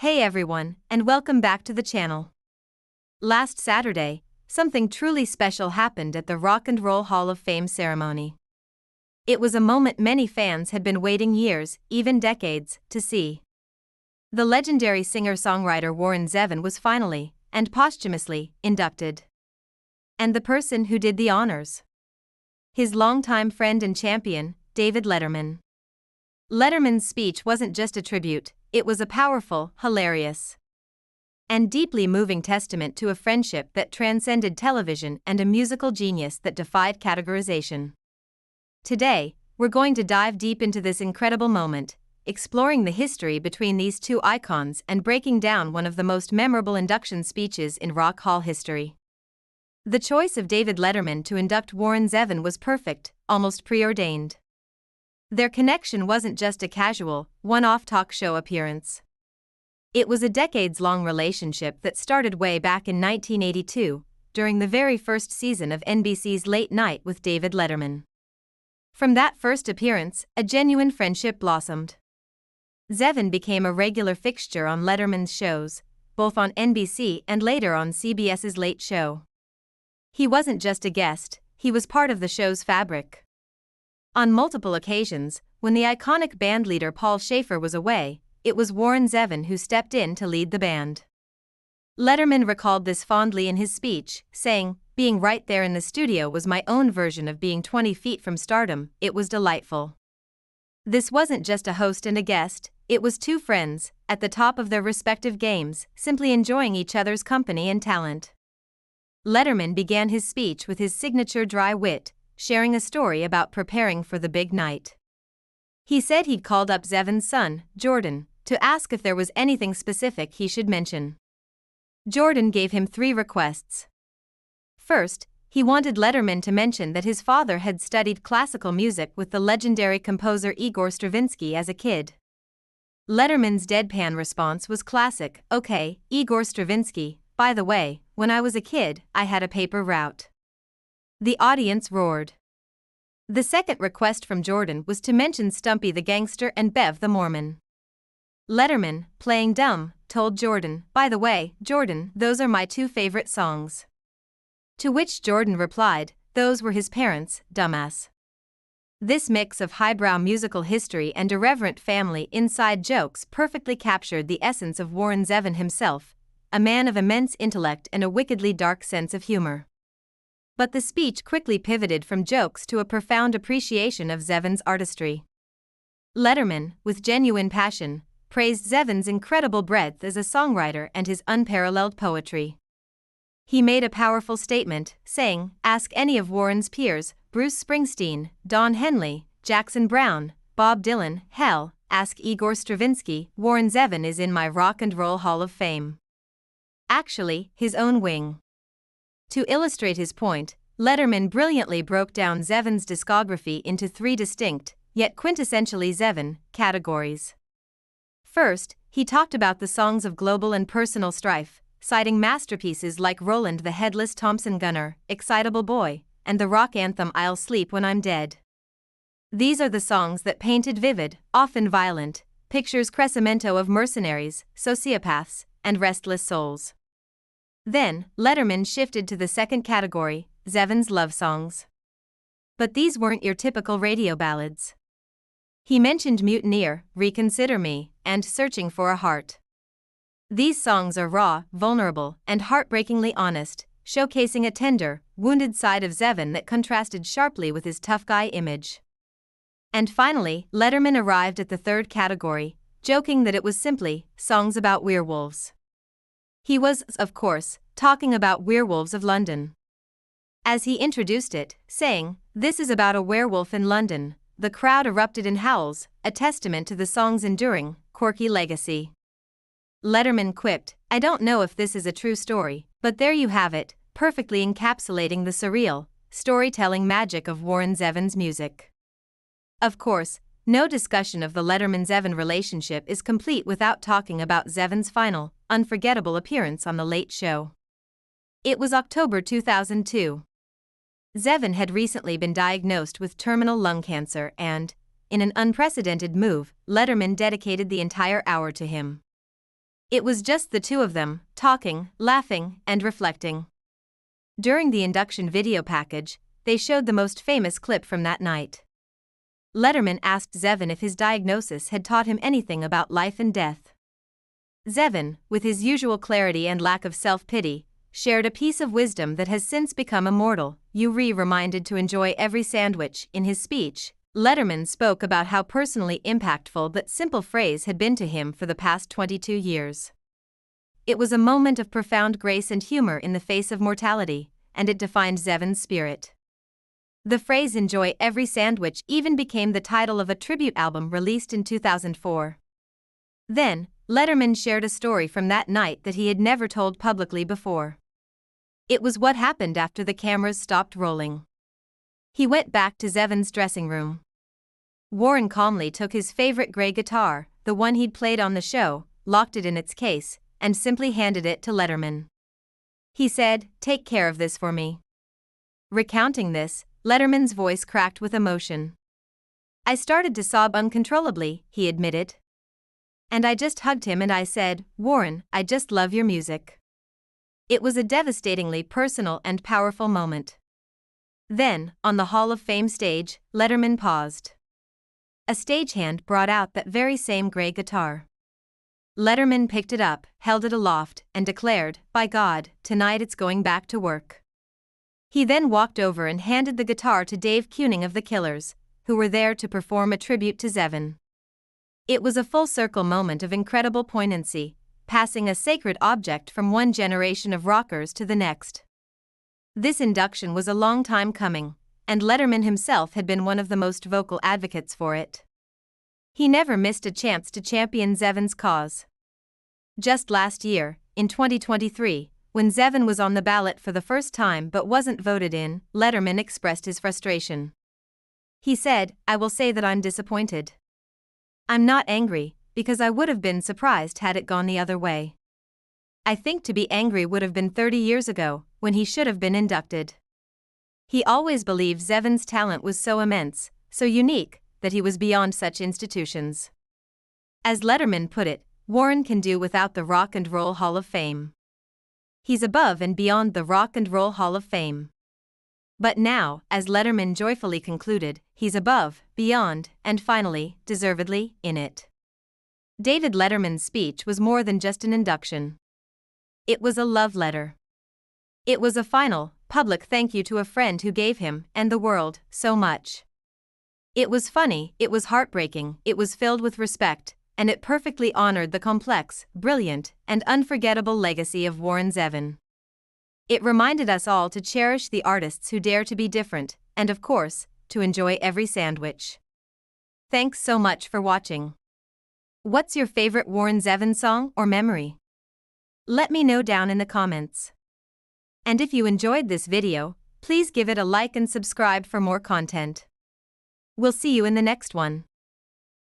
Hey everyone, and welcome back to the channel. Last Saturday, something truly special happened at the Rock and Roll Hall of Fame ceremony. It was a moment many fans had been waiting years, even decades, to see. The legendary singer-songwriter Warren Zevon was finally, and posthumously, inducted. And the person who did the honors? His longtime friend and champion, David Letterman. Letterman's speech wasn't just a tribute, it was a powerful, hilarious, and deeply moving testament to a friendship that transcended television and a musical genius that defied categorization. Today, we're going to dive deep into this incredible moment, exploring the history between these two icons and breaking down one of the most memorable induction speeches in Rock Hall history. The choice of David Letterman to induct Warren Zevon was perfect, almost preordained. Their connection wasn't just a casual, one-off talk show appearance. It was a decades-long relationship that started way back in 1982, during the very first season of NBC's Late Night with David Letterman. From that first appearance, a genuine friendship blossomed. Zevon became a regular fixture on Letterman's shows, both on NBC and later on CBS's Late Show. He wasn't just a guest, he was part of the show's fabric. On multiple occasions, when the iconic bandleader Paul Shaffer was away, it was Warren Zevon who stepped in to lead the band. Letterman recalled this fondly in his speech, saying, "Being right there in the studio was my own version of being 20 feet from stardom, it was delightful." This wasn't just a host and a guest, it was two friends, at the top of their respective games, simply enjoying each other's company and talent. Letterman began his speech with his signature dry wit, sharing a story about preparing for the big night. He said he'd called up Zevon's son, Jordan, to ask if there was anything specific he should mention. Jordan gave him 3 requests. First, he wanted Letterman to mention that his father had studied classical music with the legendary composer Igor Stravinsky as a kid. Letterman's deadpan response was classic, "Okay, Igor Stravinsky, by the way, when I was a kid, I had a paper route." The audience roared. The second request from Jordan was to mention Stumpy the Gangster and Bev the Mormon. Letterman, playing dumb, told Jordan, "By the way, Jordan, those are my 2 favorite songs." To which Jordan replied, "Those were his parents, dumbass." This mix of highbrow musical history and irreverent family inside jokes perfectly captured the essence of Warren Zevon himself, a man of immense intellect and a wickedly dark sense of humor. But the speech quickly pivoted from jokes to a profound appreciation of Zevon's artistry. Letterman, with genuine passion, praised Zevon's incredible breadth as a songwriter and his unparalleled poetry. He made a powerful statement, saying, "Ask any of Warren's peers, Bruce Springsteen, Don Henley, Jackson Browne, Bob Dylan, hell, ask Igor Stravinsky, Warren Zevon is in my Rock and Roll Hall of Fame." Actually, his own wing. To illustrate his point, Letterman brilliantly broke down Zevon's discography into 3 distinct, yet quintessentially Zevon, categories. First, he talked about the songs of global and personal strife, citing masterpieces like Roland the Headless Thompson Gunner, Excitable Boy, and the rock anthem I'll Sleep When I'm Dead. These are the songs that painted vivid, often violent, pictures crescimento of mercenaries, sociopaths, and restless souls. Then, Letterman shifted to the second category, Zevon's love songs. But these weren't your typical radio ballads. He mentioned Mutineer, Reconsider Me, and Searching for a Heart. These songs are raw, vulnerable, and heartbreakingly honest, showcasing a tender, wounded side of Zevon that contrasted sharply with his tough guy image. And finally, Letterman arrived at the third category, joking that it was simply songs about werewolves. He was, of course, talking about Werewolves of London. As he introduced it, saying, "This is about a werewolf in London," the crowd erupted in howls, a testament to the song's enduring, quirky legacy. Letterman quipped, "I don't know if this is a true story, but there you have it, perfectly encapsulating the surreal, storytelling magic of Warren Zevon's music." Of course, no discussion of the Letterman-Zevon relationship is complete without talking about Zevon's final, unforgettable appearance on The Late Show. It was October 2002. Zevon had recently been diagnosed with terminal lung cancer and, in an unprecedented move, Letterman dedicated the entire hour to him. It was just the two of them, talking, laughing, and reflecting. During the induction video package, they showed the most famous clip from that night. Letterman asked Zevon if his diagnosis had taught him anything about life and death. Zevon, with his usual clarity and lack of self-pity, shared a piece of wisdom that has since become immortal. Reminded to enjoy every sandwich. In his speech, Letterman spoke about how personally impactful that simple phrase had been to him for the past 22 years. It was a moment of profound grace and humor in the face of mortality, and it defined Zevon's spirit. The phrase "enjoy every sandwich" even became the title of a tribute album released in 2004. Then, Letterman shared a story from that night that he had never told publicly before. It was what happened after the cameras stopped rolling. He went back to Zevon's dressing room. Warren calmly took his favorite gray guitar, the one he'd played on the show, locked it in its case, and simply handed it to Letterman. He said, "Take care of this for me." Recounting this, Letterman's voice cracked with emotion. "I started to sob uncontrollably," he admitted. "And I just hugged him and I said, 'Warren, I just love your music.'" It was a devastatingly personal and powerful moment. Then, on the Hall of Fame stage, Letterman paused. A stagehand brought out that very same gray guitar. Letterman picked it up, held it aloft, and declared, "By God, tonight it's going back to work." He then walked over and handed the guitar to Dave Kuning of the Killers, who were there to perform a tribute to Zevon. It was a full-circle moment of incredible poignancy, passing a sacred object from one generation of rockers to the next. This induction was a long time coming, and Letterman himself had been one of the most vocal advocates for it. He never missed a chance to champion Zevon's cause. Just last year, in 2023, when Zevon was on the ballot for the first time but wasn't voted in, Letterman expressed his frustration. He said, "I will say that I'm disappointed. I'm not angry, because I would have been surprised had it gone the other way. I think to be angry would have been 30 years ago, when he should have been inducted." He always believed Zevon's talent was so immense, so unique, that he was beyond such institutions. As Letterman put it, Warren can do without the Rock and Roll Hall of Fame. He's above and beyond the Rock and Roll Hall of Fame. But now, as Letterman joyfully concluded, he's above, beyond, and finally, deservedly, in it. David Letterman's speech was more than just an induction. It was a love letter. It was a final, public thank you to a friend who gave him, and the world, so much. It was funny, it was heartbreaking, it was filled with respect, and it perfectly honored the complex, brilliant, and unforgettable legacy of Warren Zevon. It reminded us all to cherish the artists who dare to be different, and of course, to enjoy every sandwich. Thanks so much for watching. What's your favorite Warren Zevon song or memory? Let me know down in the comments. And if you enjoyed this video, please give it a like and subscribe for more content. We'll see you in the next one.